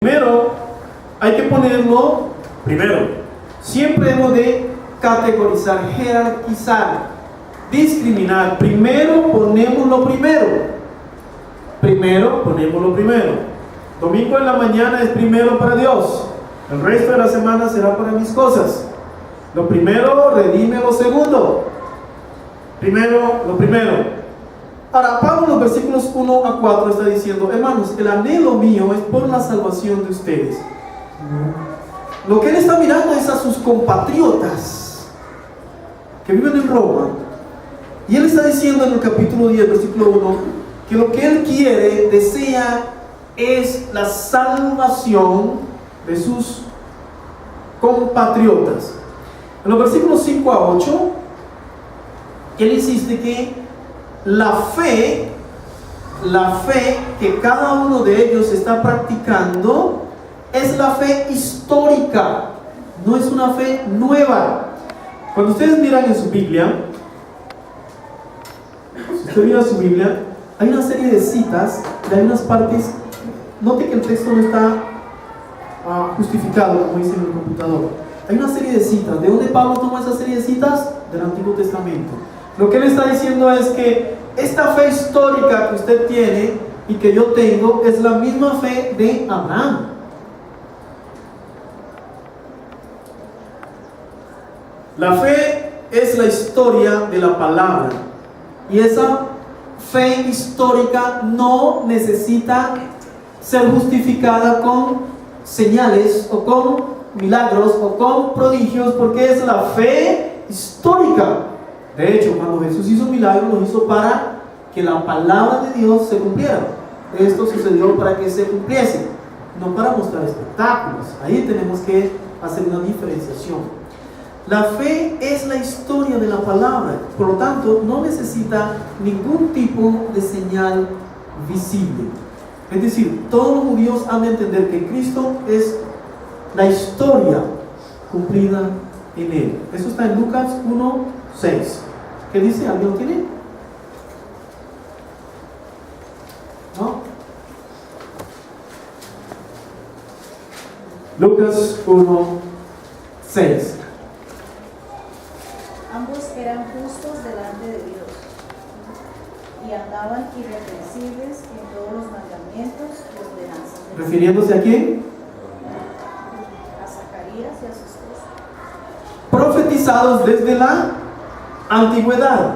Primero, hay que ponerlo primero. Siempre hemos de categorizar, jerarquizar, discriminar. Primero ponemos lo primero. Primero ponemos lo primero. Domingo en la mañana es primero para Dios. El resto de la semana será para mis cosas. Lo primero redime lo segundo. Primero, lo primero. Ahora, Pablo en los versículos 1 a 4 está diciendo: hermanos, el anhelo mío es por la salvación de ustedes. Lo que él está mirando es a sus compatriotas que viven en Roma. Y él está diciendo en el capítulo 10, versículo 1, que lo que él quiere, desea, es la salvación de sus compatriotas. En los versículos 5 a 8, él insiste que la fe que cada uno de ellos está practicando es la fe histórica, no es una fe nueva. Cuando ustedes miran en su Biblia, si usted mira su Biblia, hay una serie de citas y hay unas partes. Note que el texto no está justificado, como dice en el computador. Hay una serie de citas. ¿De dónde Pablo toma esa serie de citas? Del Antiguo Testamento. Lo que él está diciendo es que esta fe histórica que usted tiene y que yo tengo es la misma fe de Abraham. La fe es la historia de la palabra, y esa fe histórica no necesita ser justificada con señales o con milagros o con prodigios, porque es la fe histórica. De hecho, cuando Jesús hizo milagros, lo hizo para que la palabra de Dios se cumpliera. Esto sucedió para que se cumpliese, no para mostrar espectáculos. Ahí tenemos que hacer una diferenciación. La fe es la historia de la palabra, por lo tanto, no necesita ningún tipo de señal visible. Es decir, todos los judíos han de entender que Cristo es la historia cumplida en Él. Eso está en Lucas 1:6. ¿Qué dice? ¿Alguien lo tiene? ¿No? Lucas 1:6. Ambos eran justos delante de Dios y andaban irreprensibles en todos los mandamientos y ordenanzas de Dios. ¿Refiriéndose a quién? A Zacarías y a su esposa. Profetizados desde la antigüedad.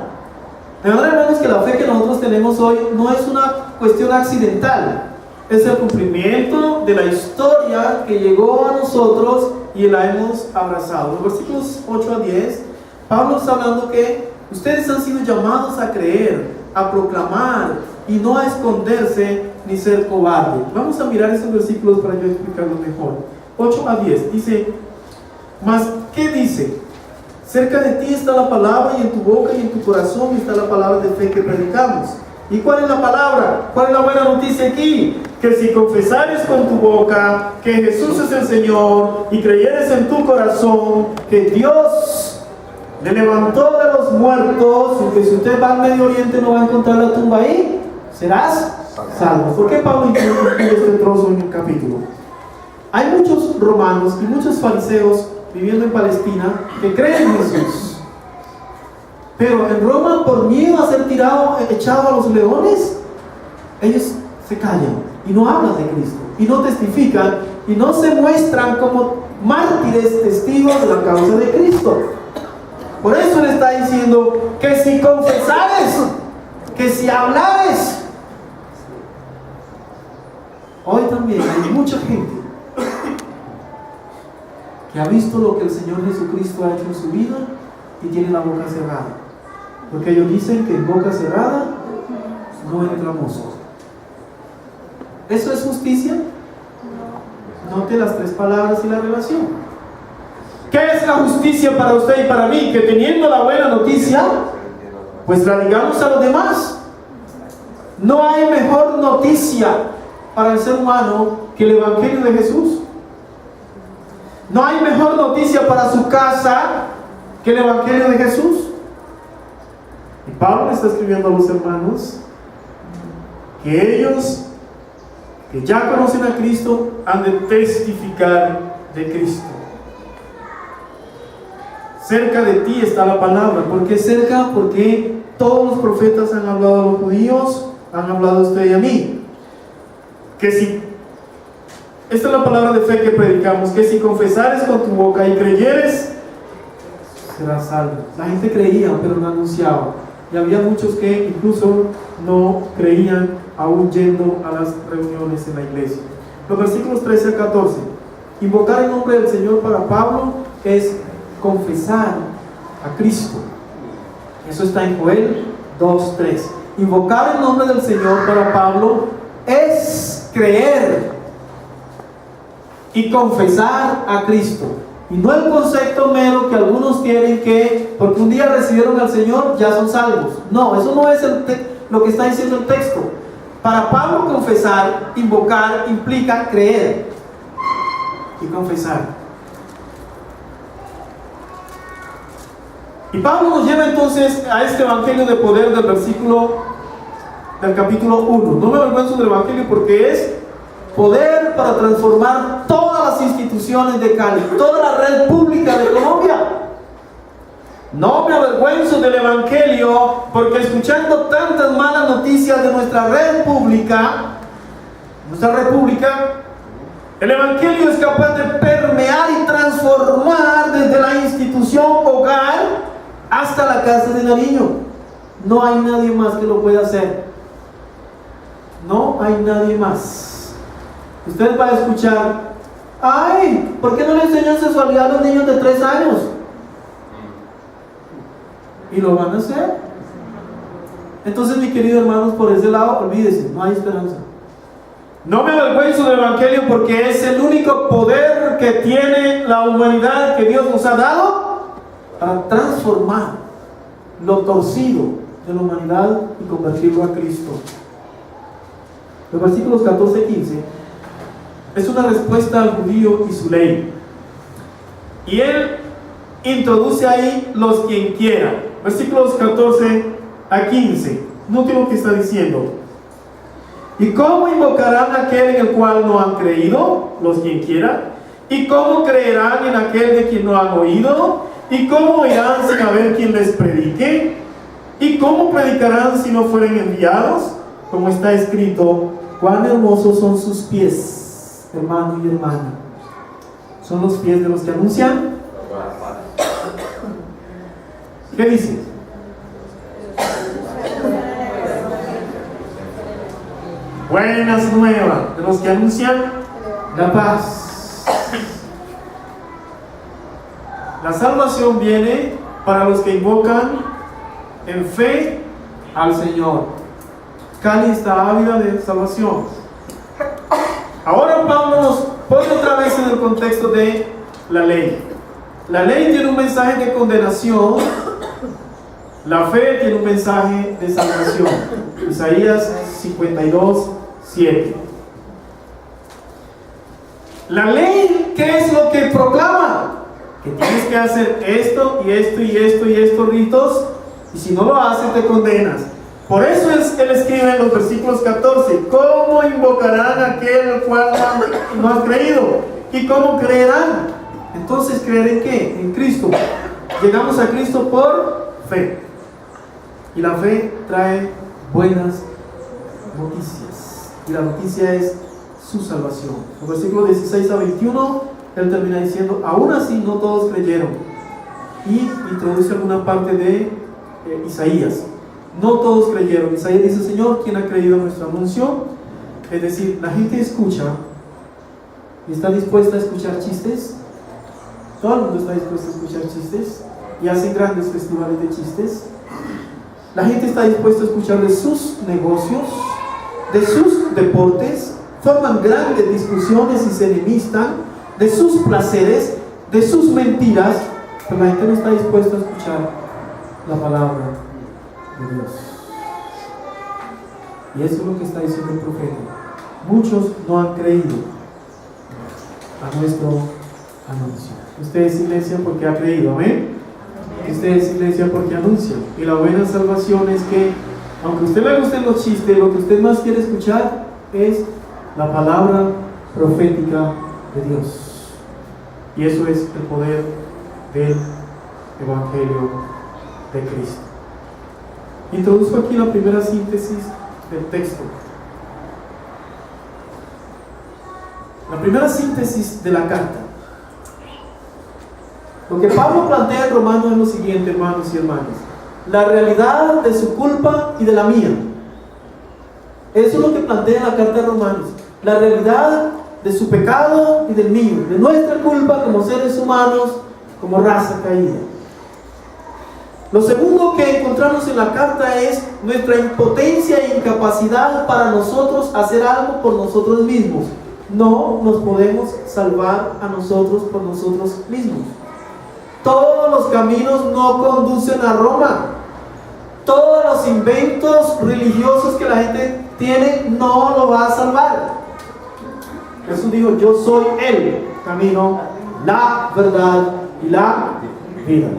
De verdad, hermanos, que la fe que nosotros tenemos hoy no es una cuestión accidental, es el cumplimiento de la historia que llegó a nosotros y la hemos abrazado. Los versículos 8 a 10, Pablo está hablando que ustedes han sido llamados a creer, a proclamar y no a esconderse ni ser cobardes. Vamos a mirar esos versículos para yo explicarlo mejor. 8 a 10 dice: mas ¿qué dice? Cerca de ti está la palabra, y en tu boca y en tu corazón está la palabra de fe que predicamos. ¿Y cuál es la palabra? ¿Cuál es la buena noticia aquí? Que si confesares con tu boca que Jesús es el Señor y creyeres en tu corazón que Dios le levantó de los muertos, y que si usted va al Medio Oriente no va a encontrar la tumba ahí, serás salvo. ¿Por qué Pablo incluye este trozo en el capítulo? Hay muchos romanos y muchos fariseos viviendo en Palestina que creen en Jesús, pero en Roma, por miedo a ser echado a los leones, ellos se callan y no hablan de Cristo y no testifican y no se muestran como mártires, testigos de la causa de Cristo. Por eso le está diciendo que si confesares, que si hablares. Hoy también hay mucha gente que ha visto lo que el Señor Jesucristo ha hecho en su vida y tiene la boca cerrada, porque ellos dicen que en boca cerrada no entra mozo. ¿Eso es justicia? Note las tres palabras y la relación. ¿Qué es la justicia para usted y para mí? Que teniendo la buena noticia, pues la digamos a los demás. No hay mejor noticia para el ser humano que el Evangelio de Jesús. No hay mejor noticia para su casa que el Evangelio de Jesús. Y Pablo está escribiendo a los hermanos que ellos que ya conocen a Cristo han de testificar de Cristo. Cerca de ti está la palabra. ¿Por qué cerca? Porque todos los profetas han hablado a los judíos, han hablado a usted y a mí. Que si, esta es la palabra de fe que predicamos, que si confesares con tu boca y creyeres, serás salvo. La gente creía, pero no anunciaba. Y había muchos que incluso no creían, aún yendo a las reuniones en la iglesia. Los versículos 13 a 14. Invocar el nombre del Señor para Pablo es confesar a Cristo. Eso está en Joel 2:3. Invocar el nombre del Señor para Pablo es creer y confesar a Cristo. Y no el concepto mero que algunos tienen, que porque un día recibieron al Señor ya son salvos. No, eso no es lo que está diciendo el texto. Para Pablo, confesar, invocar, implica creer y confesar. Y Pablo nos lleva entonces a este evangelio de poder del capítulo 1. No me avergüenzo del evangelio porque es poder para transformar todas las instituciones de Cali, toda la red pública de Colombia. No me avergüenzo del evangelio porque escuchando tantas malas noticias de nuestra red pública, nuestra república, el evangelio es capaz de permear y transformar desde la institución hogar hasta la casa de Nariño. No hay nadie más que lo pueda hacer. No hay nadie más. Usted va a escuchar: ay, ¿por qué no le enseñan sexualidad a los niños de 3 años? Y lo van a hacer. Entonces, mi querido hermanos, por ese lado, olvídese, no hay esperanza. No me avergüenzo del evangelio porque es el único poder que tiene la humanidad, que Dios nos ha dado para transformar lo torcido de la humanidad y convertirlo a Cristo. Los versículos 14 y 15 es una respuesta al judío y su ley. Y él introduce ahí los quien quiera. Versículos 14 a 15. Note lo que está diciendo. ¿Y cómo invocarán a aquel en el cual no han creído? Los quien quiera. ¿Y cómo creerán en aquel de quien no han oído? ¿Y cómo oirán sin haber quien les predique? ¿Y cómo predicarán si no fueren enviados? Como está escrito: cuán hermosos son sus pies, hermano y hermana. Son los pies de los que anuncian. ¿Qué dice? Buenas nuevas, de los que anuncian la paz. La salvación viene para los que invocan en fe al Señor. Cali está ávida de salvación. Ahora Pablo nos pone otra vez en el contexto de la ley. La ley tiene un mensaje de condenación. La fe tiene un mensaje de salvación. Isaías 52:7. La ley, ¿qué es lo que proclama? Que tienes que hacer esto y esto y esto y estos ritos, y si no lo haces te condenas. Por eso él escribe en los versículos 14: ¿cómo invocarán a aquel al cual no han creído? ¿Y cómo creerán? Entonces, ¿creer en qué? En Cristo. Llegamos a Cristo por fe. Y la fe trae buenas noticias. Y la noticia es su salvación. En versículos 16 a 21, él termina diciendo: aún así no todos creyeron. Y introduce alguna parte de Isaías. No todos creyeron. Isaías dice: Señor, ¿quién ha creído a nuestro anuncio? Es decir, la gente escucha y está dispuesta a escuchar chistes. Todo el mundo está dispuesto a escuchar chistes y hacen grandes festivales de chistes. La gente está dispuesta a escuchar de sus negocios, de sus deportes, forman grandes discusiones y se enemistan, de sus placeres, de sus mentiras, pero la gente no está dispuesta a escuchar la palabra de Dios. Y eso es lo que está diciendo el profeta. Muchos no han creído a nuestro anuncio. Usted es iglesia porque ha creído, amén. Usted es iglesia porque anuncia. Y la buena salvación es que, aunque a usted le gusten los chistes, lo que usted más quiere escuchar es la palabra profética de Dios. Y eso es el poder del Evangelio de Cristo. Introduzco aquí la primera síntesis del texto. La primera síntesis de la carta. Lo que Pablo plantea en Romanos es lo siguiente, hermanos y hermanas: la realidad de su culpa y de la mía. Eso es lo que plantea la carta de Romanos. La realidad de su pecado y del mío, de nuestra culpa como seres humanos, como raza caída. Lo segundo que encontramos en la carta es nuestra impotencia e incapacidad para nosotros hacer algo por nosotros mismos. No nos podemos salvar a nosotros por nosotros mismos. Todos los caminos no conducen a Roma. Todos los inventos religiosos que la gente tiene no lo va a salvar. Jesús dijo: yo soy el camino, la verdad y la vida.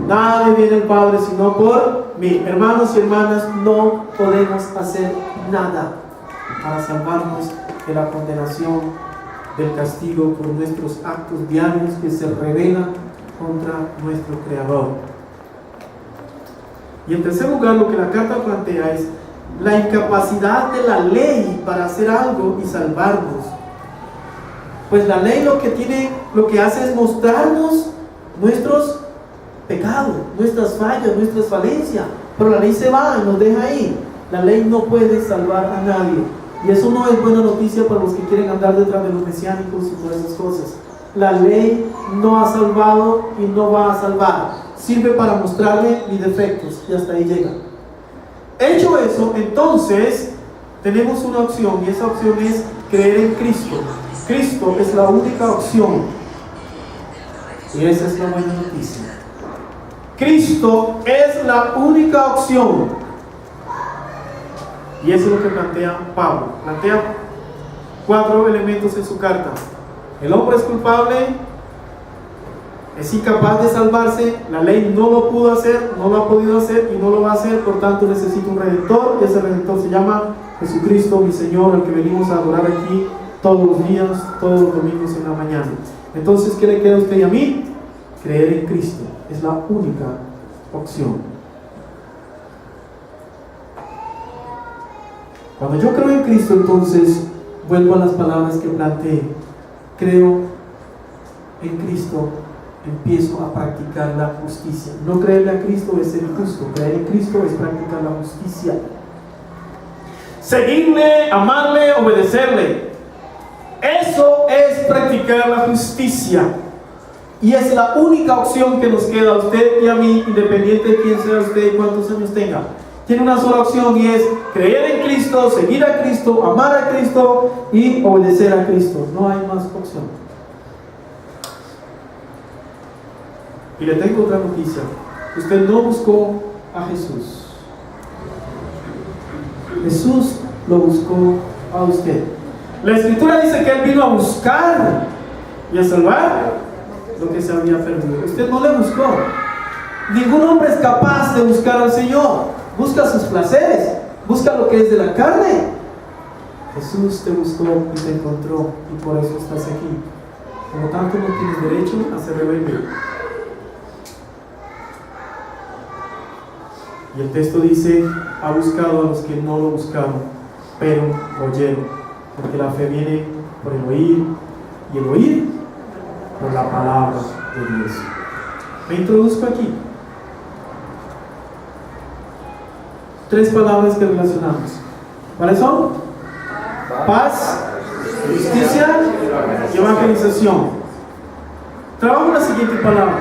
Nadie viene al Padre sino por mí. Hermanos y hermanas, no podemos hacer nada para salvarnos de la condenación, del castigo por nuestros actos diarios que se rebelan contra nuestro Creador. Y en tercer lugar, lo que la carta plantea es la incapacidad de la ley para hacer algo y salvarnos. Pues la ley lo que hace es mostrarnos nuestros pecados, nuestras fallas, nuestras falencias, pero la ley se va y nos deja ahí. La ley no puede salvar a nadie, y eso no es buena noticia para los que quieren andar detrás de los mesiánicos y todas esas cosas. La ley no ha salvado y no va a salvar. Sirve para mostrarle mis defectos y hasta ahí llega. Hecho eso, entonces tenemos una opción, y esa opción es creer en Cristo. Cristo es la única opción, y esa es la buena noticia. Cristo es la única opción, y eso es lo que plantea Pablo. Plantea 4 elementos en su carta. El hombre es culpable, es incapaz de salvarse, la ley no lo pudo hacer, no lo ha podido hacer y no lo va a hacer, por tanto necesita un redentor, y ese redentor se llama Jesucristo, mi Señor, al que venimos a adorar aquí todos los días, todos los domingos en la mañana. Entonces, ¿qué le queda a usted y a mí? Creer en Cristo. Es la única opción. Cuando yo creo en Cristo, entonces vuelvo a las palabras que planteé. Creo en Cristo, empiezo a practicar la justicia. No creerle a Cristo es ser injusto. Creer en Cristo es practicar la justicia. Seguirle, amarle, obedecerle. Eso es practicar la justicia. Y es la única opción que nos queda a usted y a mí, independiente de quién sea usted y cuántos años tenga. Tiene una sola opción, y es creer en Cristo, seguir a Cristo, amar a Cristo y obedecer a Cristo. No hay más opción. Y le tengo otra noticia. Usted no buscó a Jesús. Jesús lo buscó a usted. La Escritura dice que Él vino a buscar y a salvar lo que se había perdido. Usted no le buscó. Ningún hombre es capaz de buscar al Señor. Busca sus placeres, busca lo que es de la carne. Jesús te buscó y te encontró, y por eso estás aquí. Por lo tanto, no tienes derecho a ser rebelde. Y el texto dice: ha buscado a los que no lo buscaron, pero oyeron. Porque la fe viene por el oír, y el oír por la palabra de Dios. Me introduzco aquí. 3 palabras que relacionamos. ¿Cuáles son? Paz, justicia y evangelización. Trabajo la siguiente palabra: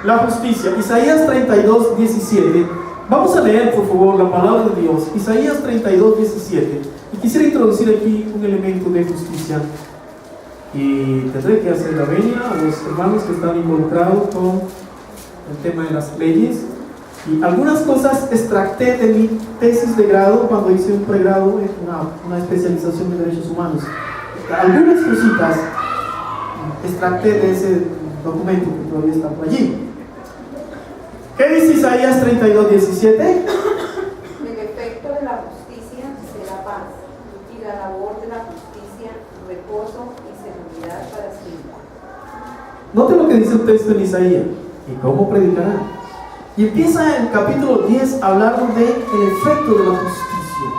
la justicia. Isaías 32, 17. Vamos a leer, por favor, la palabra de Dios. Isaías 32, 17. Y quisiera introducir aquí un elemento de justicia. Y tendré que hacer la venia a los hermanos que están involucrados con el tema de las leyes. Y algunas cosas extracté de mi tesis de grado cuando hice un pregrado en una especialización en derechos humanos. Algunas cositas extracté de ese documento que todavía está por allí. ¿Qué dice Isaías 32, 17? El efecto de la justicia será paz, y la labor de la justicia para siempre. Note lo que dice el texto en Isaías. ¿Y cómo predicarán? Y empieza en el capítulo 10 a hablar del efecto de la justicia.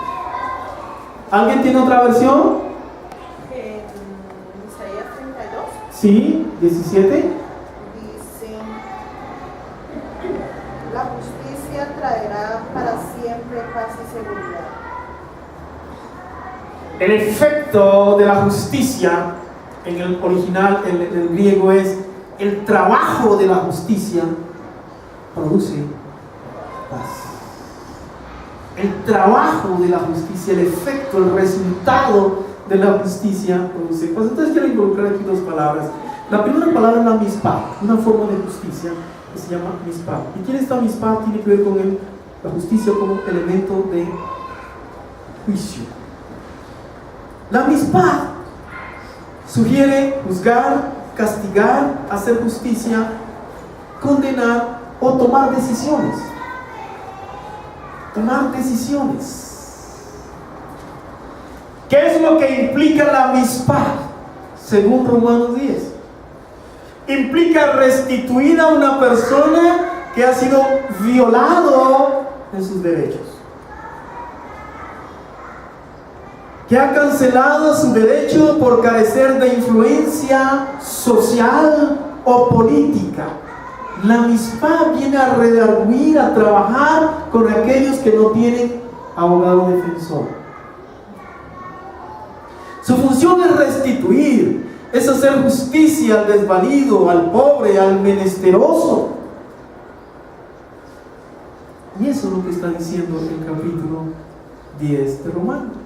¿Alguien tiene otra versión? En Isaías 32 Sí, 17. dice: la justicia traerá para siempre paz y seguridad. El efecto de la justicia en el original, en el griego, es el trabajo de la justicia produce paz. El trabajo de la justicia, el efecto, el resultado de la justicia produce paz. Entonces quiero involucrar aquí dos palabras. La primera palabra es la mispah, una forma de justicia que se llama mispah. ¿Y quién está mispah? Tiene que ver con la justicia como elemento de juicio. La mispah sugiere juzgar, castigar, hacer justicia, condenar o tomar decisiones. Tomar decisiones. ¿Qué es lo que implica la mispah? Según Romanos 10. Implica restituir a una persona que ha sido violado en sus derechos, que ha cancelado su derecho por carecer de influencia social o política. La mispah viene a redarguir, a trabajar con aquellos que no tienen abogado defensor. Su función es restituir, es hacer justicia al desvalido, al pobre, al menesteroso. Y eso es lo que está diciendo el capítulo 10 de Romanos.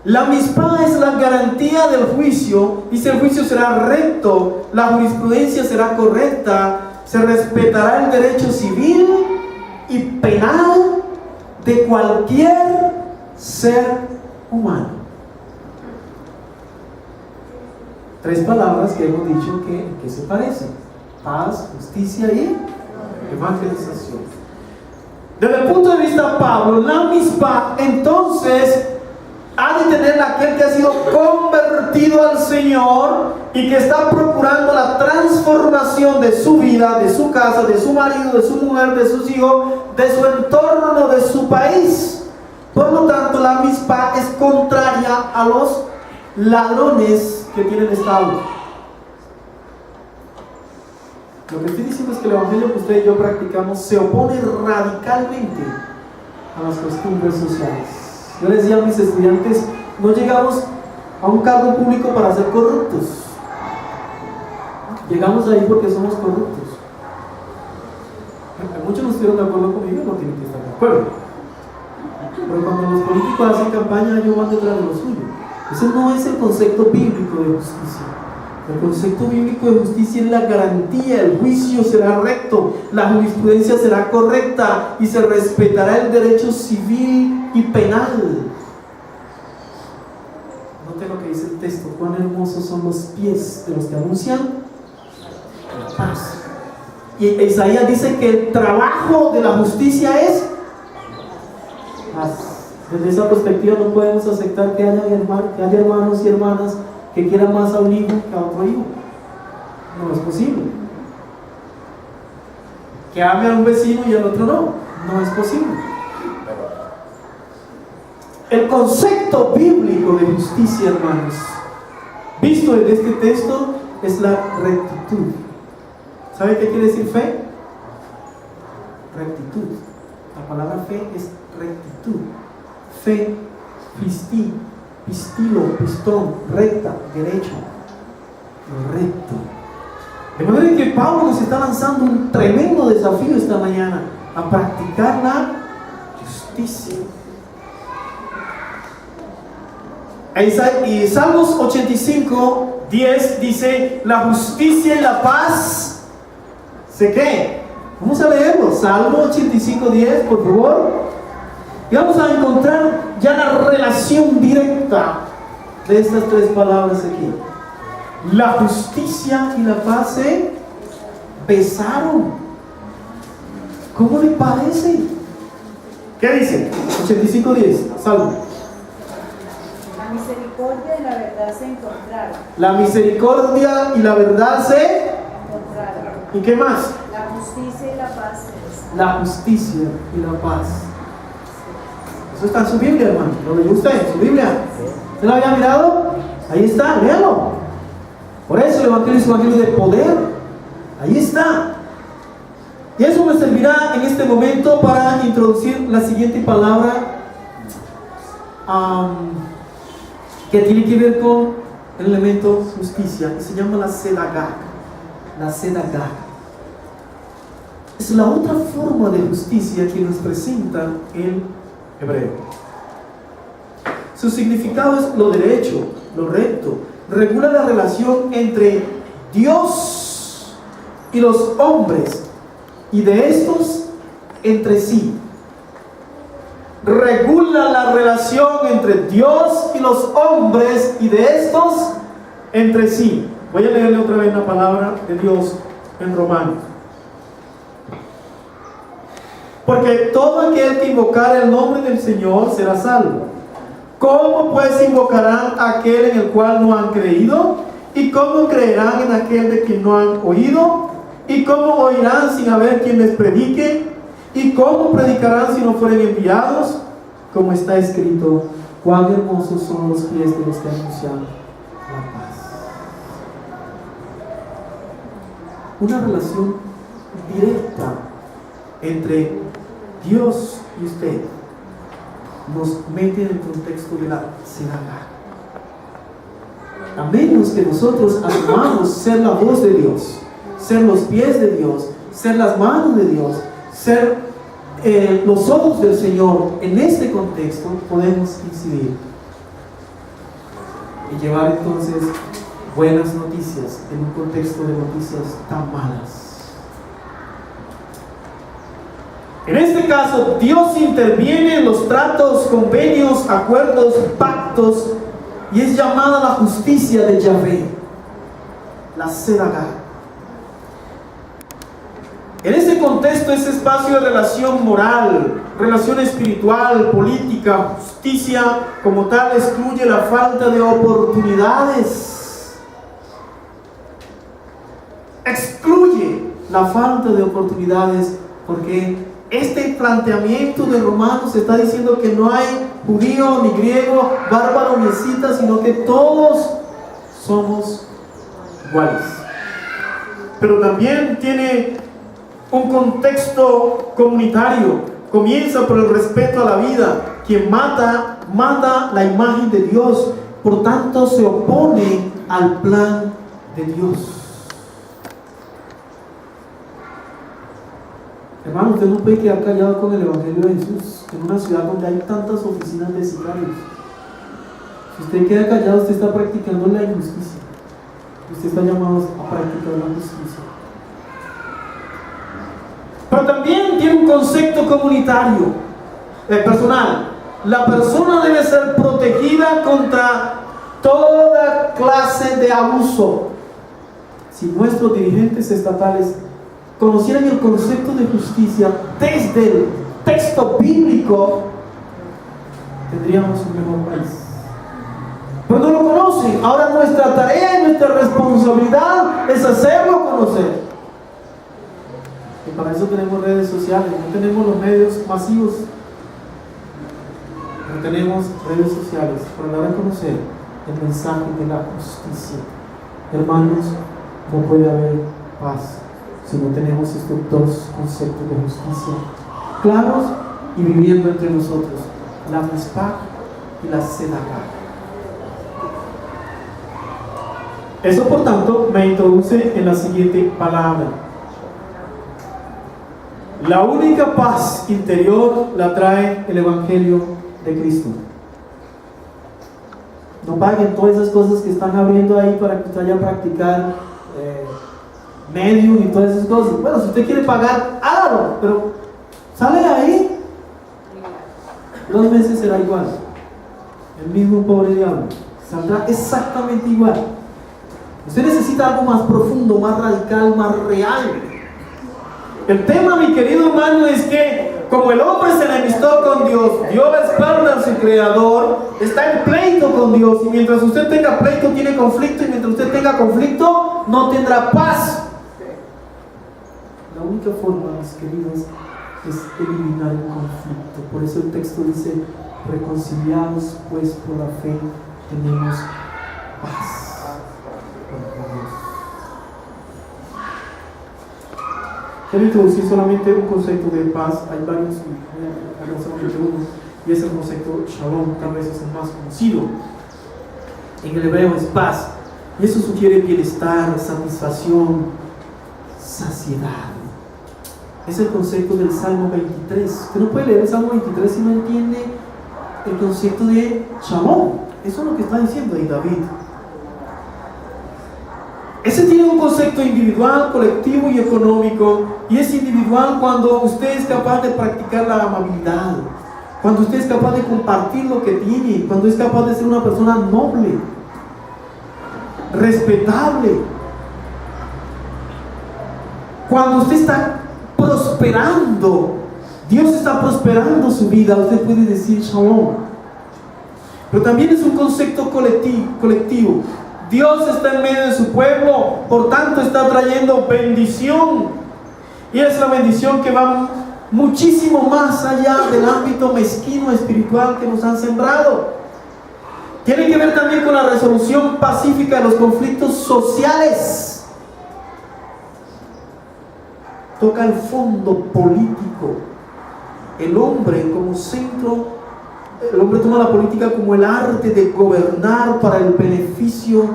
La mispah es la garantía del juicio. Dice: el juicio será recto, la jurisprudencia será correcta, se respetará el derecho civil y penal de cualquier ser humano. Tres palabras que hemos dicho que se parecen: paz, justicia y evangelización. Desde el punto de vista de Pablo, la mispah entonces ha de tener aquel que ha sido convertido al Señor y que está procurando la transformación de su vida, de su casa, de su marido, de su mujer, de sus hijos, de su entorno, de su país. Por lo tanto, la mispah es contraria a los ladrones que tienen Estado. Lo que estoy diciendo es que el evangelio que usted y yo practicamos se opone radicalmente a las costumbres sociales. Yo les decía a mis estudiantes: no llegamos a un cargo público para ser corruptos. Llegamos ahí porque somos corruptos. Muchos no estuvieron de acuerdo conmigo, no tienen que estar de acuerdo. Pero cuando los políticos hacen campaña, ellos van detrás de lo suyo. Ese no es el concepto bíblico de justicia. El concepto bíblico de justicia es la garantía: el juicio será recto, la jurisprudencia será correcta y se respetará el derecho civil y penal. Note lo que dice el texto: cuán hermosos son los pies de los que anuncian la paz. Y Isaías dice que el trabajo de la justicia es paz. Desde esa perspectiva no podemos aceptar que haya hermanos y hermanas que quieran más a un hijo que a otro hijo. No es posible. Que ame a un vecino y al otro no. No es posible. El concepto bíblico de justicia, hermanos, visto en este texto, es la rectitud. ¿Sabe qué quiere decir fe? Rectitud. La palabra fe es rectitud. Fe, pistilo, pistón, recta, derecho, recto. De manera que Pablo nos está lanzando un tremendo desafío esta mañana a practicar la justicia. Y Salmos 85, 10 dice: la justicia y la paz, ¿se qué? Vamos a leerlo. Salmo 85, 10, por favor. Y vamos a encontrar ya la relación directa de estas tres palabras aquí. La justicia y la paz se besaron. ¿Cómo le parece? ¿Qué dice? 85:10, Salmo. La misericordia misericordia y la verdad se encontraron. La misericordia y la verdad se... Encontraron. ¿Y qué más? La justicia y la paz se besaron. La justicia y la paz. Eso está en su Biblia, hermano. ¿Lo leyó usted en su Biblia? ¿Usted lo había mirado? Ahí está, léalo. Por eso el Evangelio es un Evangelio de poder. Ahí está. Y eso me servirá en este momento para introducir la siguiente palabra que tiene que ver con el elemento justicia, y se llama la sedagá. La sedagá es la otra forma de justicia que nos presenta el hebreo. Su significado es lo derecho, lo recto. Regula la relación entre Dios y los hombres, y de estos entre sí. Regula la relación entre Dios y los hombres, y de estos entre sí. Voy a leerle otra vez la palabra de Dios en Romanos. Porque todo aquel que invocar el nombre del Señor será salvo. ¿Cómo pues invocarán a aquel en el cual no han creído? ¿Y cómo creerán en aquel de quien no han oído? ¿Y cómo oirán sin haber quien les predique? ¿Y cómo predicarán si no fueren enviados? Como está escrito: cuán hermosos son los pies de los que anuncian la paz. Una relación directa entre Dios y usted nos mete en el contexto de la sedagá. A menos que nosotros asumamos ser la voz de Dios, ser los pies de Dios, ser las manos de Dios, ser los ojos del Señor, en este contexto podemos incidir y llevar entonces buenas noticias en un contexto de noticias tan malas. En este caso, Dios interviene en los tratos, convenios, acuerdos, pactos, y es llamada la justicia de Yahvé, la sedagá. En ese contexto, ese espacio de relación moral, relación espiritual, política, justicia como tal, excluye la falta de oportunidades. Excluye la falta de oportunidades, porque este planteamiento de Romanos está diciendo que no hay judío ni griego, bárbaro ni escita, sino que todos somos iguales. Pero también tiene un contexto comunitario. Comienza por el respeto a la vida. Quien mata la imagen de Dios, por tanto se opone al plan de Dios. Hermano, usted no puede quedar callado con el Evangelio de Jesús en una ciudad donde hay tantas oficinas de sicarios. Si usted queda callado, usted está practicando la injusticia. Usted está llamado a practicar la justicia. Pero también tiene un concepto comunitario, personal. La persona debe ser protegida contra toda clase de abuso. Si nuestros dirigentes estatales conocieran el concepto de justicia desde el texto bíblico, tendríamos un mejor país. Pero no lo conocen. Ahora nuestra tarea y nuestra responsabilidad es hacerlo conocer. Y para eso tenemos redes sociales. No tenemos los medios masivos, no tenemos redes sociales para dar a conocer el mensaje de la justicia. Hermanos, no puede haber paz si no tenemos estos dos conceptos de justicia claros y viviendo entre nosotros: la mishpat y la sedagá. Eso, por tanto, me introduce en la siguiente palabra. La única paz interior la trae el Evangelio de Cristo. No paguen todas esas cosas que están abriendo ahí para que usted vaya a practicar medium y todas esas cosas. Bueno, si usted quiere pagar, hágalo, pero sale de ahí, 2 meses será igual. El mismo pobre diablo saldrá exactamente igual. Usted necesita algo más profundo, más radical, más real. El tema, mi querido hermano, es que como el hombre se enemistó con Dios, dio la espalda a su creador, está en pleito con Dios. Y mientras usted tenga pleito, tiene conflicto. Y mientras usted tenga conflicto, no tendrá paz. La única forma, mis queridos, es eliminar el conflicto. Por eso el texto dice: reconciliados pues por la fe, tenemos paz con Dios. Quiero introducir solamente un concepto de paz. Hay varios, solamente uno, y es el concepto shalom. Tal vez es el más conocido. En el hebreo es paz, y eso sugiere bienestar, satisfacción, saciedad. Es el concepto del Salmo 23. Usted no puede leer el Salmo 23 si no entiende el concepto de shalom. Eso es lo que está diciendo ahí David. Ese tiene un concepto individual, colectivo y económico. Y es individual cuando usted es capaz de practicar la amabilidad, cuando usted es capaz de compartir lo que tiene, cuando es capaz de ser una persona noble, respetable, cuando usted está prosperando, Dios está prosperando su vida, usted puede decir shalom. Pero también es un concepto colectivo. Dios está en medio de su pueblo, por tanto está trayendo bendición. Y es la bendición que va muchísimo más allá del ámbito mezquino espiritual que nos han sembrado. Tiene que ver también con la resolución pacífica de los conflictos sociales. Toca el fondo político. El hombre como centro, el hombre toma la política como el arte de gobernar para el beneficio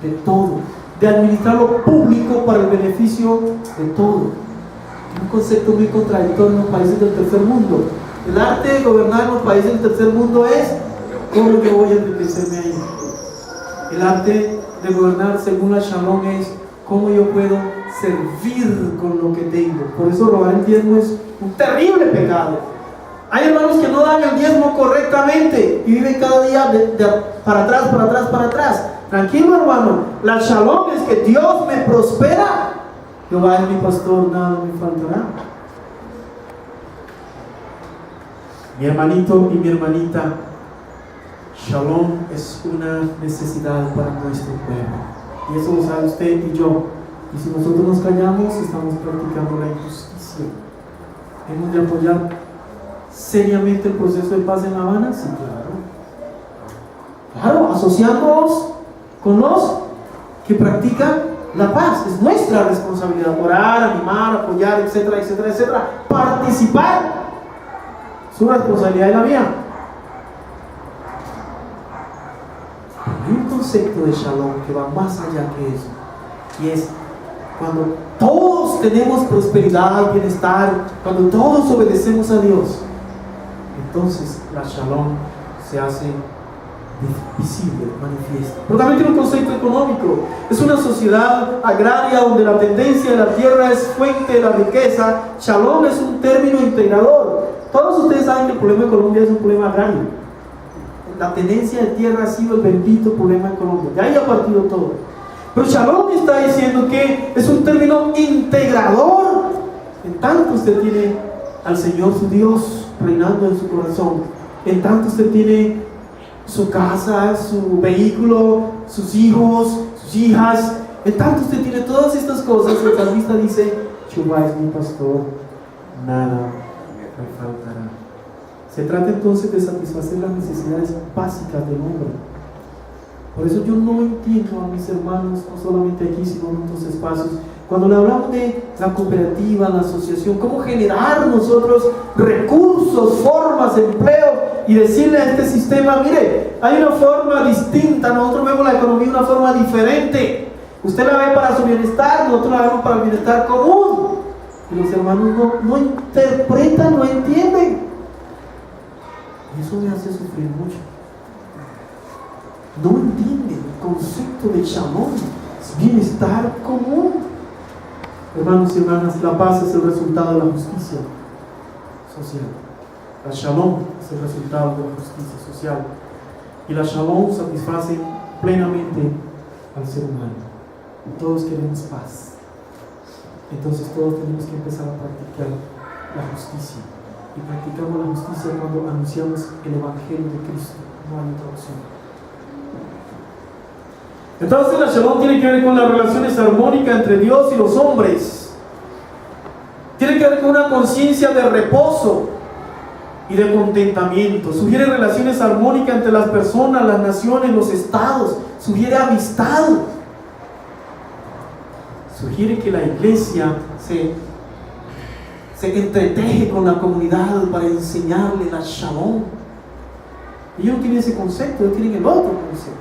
de todo, de administrar lo público para el beneficio de todo. Un concepto muy contradictorio en los países del tercer mundo. El arte de gobernar en los países del tercer mundo es cómo yo voy a enriquecerme ahí. El arte de gobernar según la Shalom es cómo yo puedo servir con lo que tengo. Por eso robar el diezmo es un terrible pecado. Hay hermanos que no dan el diezmo correctamente y viven cada día para atrás. Tranquilo, hermano. La Shalom es que Dios me prospera. Jehová es mi pastor, nada me faltará. Mi hermanito y mi hermanita, Shalom es una necesidad para nuestro pueblo. Y eso lo sabe usted y yo. Y si nosotros nos callamos, estamos practicando la injusticia. Hemos de apoyar seriamente el proceso de paz en La Habana. Sí, claro, asociándonos con los que practican la paz. Es nuestra responsabilidad orar, animar, apoyar, etcétera, etcétera, etcétera. Participar. Su responsabilidad y la mía. Hay un concepto de Shalom que va más allá que eso, y es cuando todos tenemos prosperidad, bienestar, cuando todos obedecemos a Dios, entonces la Shalom se hace visible, manifiesta. Pero también tiene un concepto económico. Es una sociedad agraria donde la tendencia de la tierra es fuente de la riqueza. Shalom es un término integrador. Todos ustedes saben que el problema de Colombia es un problema agrario. La tenencia de tierra ha sido el bendito problema en Colombia. De ahí ha partido todo. Pero Shalom está diciendo que es un término integrador. En tanto usted tiene al Señor su Dios reinando en su corazón, en tanto usted tiene su casa, su vehículo, sus hijos, sus hijas, en tanto usted tiene todas estas cosas, el salmista dice: Jehová es mi pastor, nada me faltará. Se trata entonces de satisfacer las necesidades básicas del hombre. Por eso yo no entiendo a mis hermanos, no solamente aquí, sino en otros espacios, cuando le hablamos de la cooperativa, la asociación, cómo generar nosotros recursos, formas, empleo, y decirle a este sistema: mire, hay una forma distinta, nosotros vemos la economía de una forma diferente. Usted la ve para su bienestar, nosotros la vemos para el bienestar común. Y los hermanos no interpretan, no entienden. Y eso me hace sufrir mucho. No entienden el concepto de Shalom, bienestar común. Hermanos y hermanas, la paz es el resultado de la justicia social. La Shalom es el resultado de la justicia social. Y la Shalom satisface plenamente al ser humano. Todos queremos paz. Entonces todos tenemos que empezar a practicar la justicia. y practicamos la justicia cuando anunciamos el Evangelio de Cristo. No hay otra opción. Entonces la Shalom tiene que ver con las relaciones armónicas entre Dios y los hombres. Tiene que ver con una conciencia de reposo y de contentamiento. Sugiere relaciones armónicas entre las personas, las naciones, los estados. Sugiere amistad. Sugiere que la iglesia se entreteje con la comunidad para enseñarle la Shalom. Ellos no tienen ese concepto, ellos tienen el otro concepto.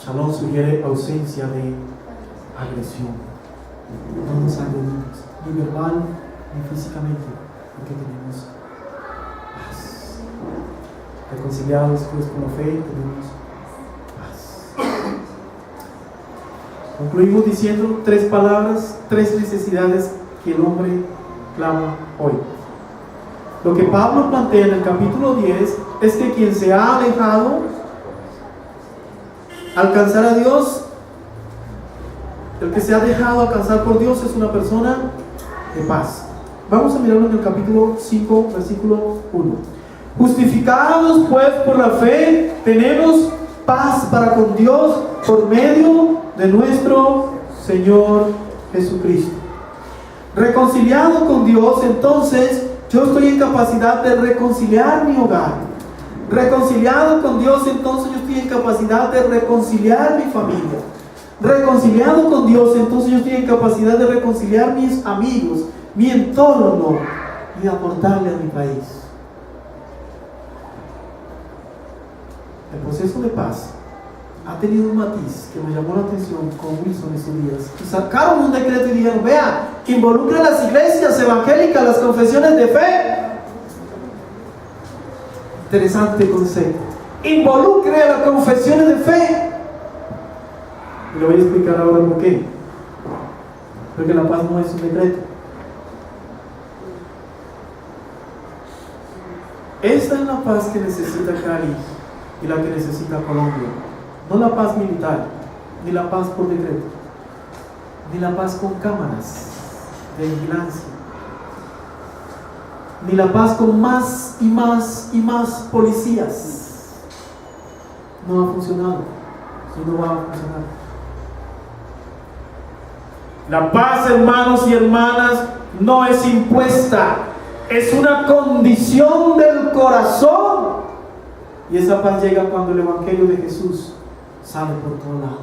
Shalom sugiere ausencia de agresión. No nos agredimos, ni verbal ni físicamente, porque tenemos paz. Reconciliados pues con la fe, tenemos paz. Concluimos diciendo 3 palabras, 3 necesidades que el hombre clama hoy. Lo que Pablo plantea en el capítulo 10 es que quien se ha alejado alcanzar a Dios, el que se ha dejado alcanzar por Dios es una persona de paz. Vamos a mirarlo en el capítulo 5, versículo 1. Justificados pues por la fe, tenemos paz para con Dios por medio de nuestro Señor Jesucristo. Reconciliado con Dios, entonces yo estoy en capacidad de reconciliar mi hogar. Reconciliado con Dios, entonces yo estoy en capacidad de reconciliar mi familia. Reconciliado con Dios, entonces yo estoy en capacidad de reconciliar mis amigos, mi entorno y de aportarle a mi país. El proceso de paz ha tenido un matiz que me llamó la atención con Wilson estos días. Y sacaron un decreto y dijeron: vea, que involucre a las iglesias evangélicas, las confesiones de fe. Interesante concepto. Involucre a las confesiones de fe. Y lo voy a explicar ahora por qué. Porque la paz no es un decreto. Esta es la paz que necesita Cali y la que necesita Colombia. No la paz militar, ni la paz por decreto, ni la paz con cámaras de vigilancia, ni la paz con más y más y más policías. No ha funcionado y no va a funcionar. La paz, hermanos y hermanas, no es impuesta, es una condición del corazón. Y esa paz llega cuando el Evangelio de Jesús sale por todo lado.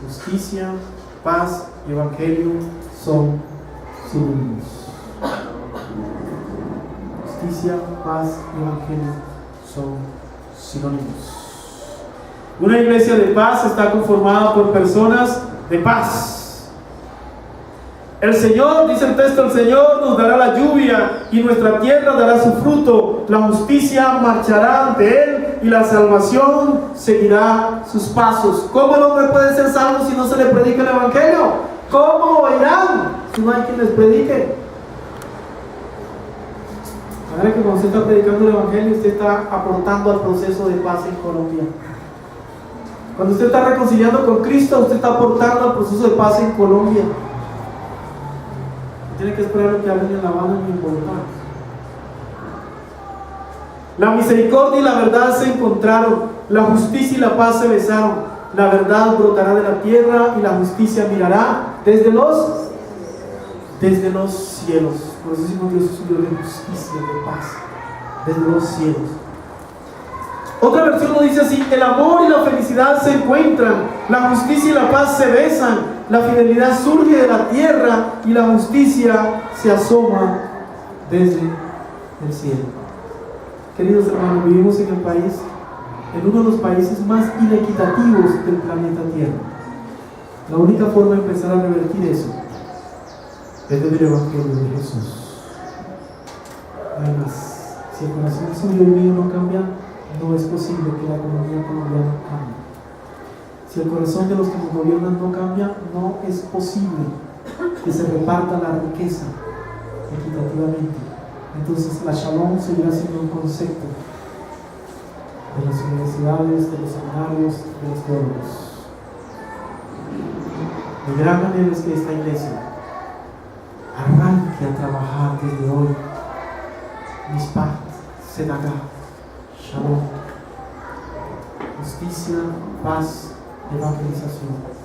Justicia, paz y Evangelio son sinónimos. Justicia, paz y Evangelio son sinónimos. Una iglesia de paz está conformada por personas de paz. El Señor, dice el texto, el Señor nos dará la lluvia y nuestra tierra dará su fruto. La justicia marchará ante Él y la salvación seguirá sus pasos. ¿Cómo el hombre puede ser salvo si no se le predica el Evangelio? ¿Cómo oirán si no hay quien les predique? Ahora que cuando usted está predicando el Evangelio, usted está aportando al proceso de paz en Colombia. Cuando usted está reconciliando con Cristo, usted está aportando al proceso de paz en Colombia. No tiene que esperar lo que hablen en La Habana ni en Bogotá. La misericordia y la verdad se encontraron, la justicia y la paz se besaron. La verdad brotará de la tierra y la justicia mirará desde los cielos. Por eso decimos Dios es un Dios de justicia, de paz, desde los cielos. Otra versión lo dice así: el amor y la felicidad se encuentran, la justicia y la paz se besan, la fidelidad surge de la tierra y la justicia se asoma desde el cielo. Queridos hermanos, vivimos en en uno de los países más inequitativos del planeta Tierra. La única forma de empezar a revertir eso es desde el Evangelio de Jesús. Además, si el corazón suyo y mío no cambia, no es posible que la economía colombiana cambie. Si el corazón de los que nos gobiernan no cambia, no es posible que se reparta la riqueza equitativamente. Entonces la Shalom seguirá siendo un concepto de las universidades, de los seminarios, de los teólogos. De gran manera es que esta iglesia arranque a trabajar desde hoy. Mishpat, Sedaga, Shalom, justicia, paz, evangelización.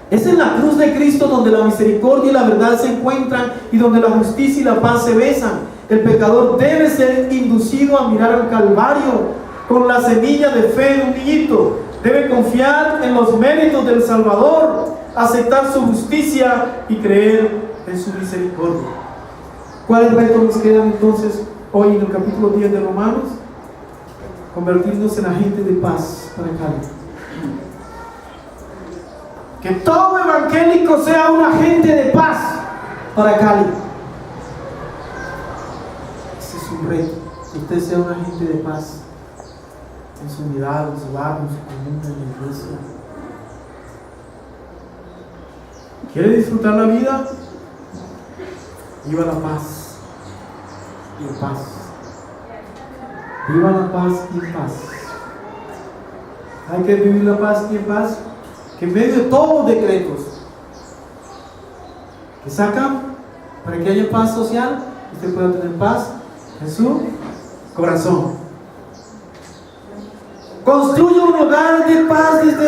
Es en la cruz de Cristo donde la misericordia y la verdad se encuentran y donde la justicia y la paz se besan. El pecador debe ser inducido a mirar al Calvario con la semilla de fe de un niñito. Debe confiar en los méritos del Salvador, aceptar su justicia y creer en su misericordia. ¿Cuáles retos nos quedan entonces hoy en el capítulo 10 de Romanos? Convertirnos en agentes de paz para Cali. Que todo evangélico sea un agente de paz para Cali. Ese es un reto, que usted sea un agente de paz en su unidad, en su barrio, en su comunidad, en la iglesia. ¿Quiere disfrutar la vida? Viva la paz y en paz. Viva la paz y en paz. Hay que vivir la paz y en paz, que en medio de todos los decretos que sacan para que haya paz social, usted pueda tener paz en su corazón. Construya un hogar de paz desde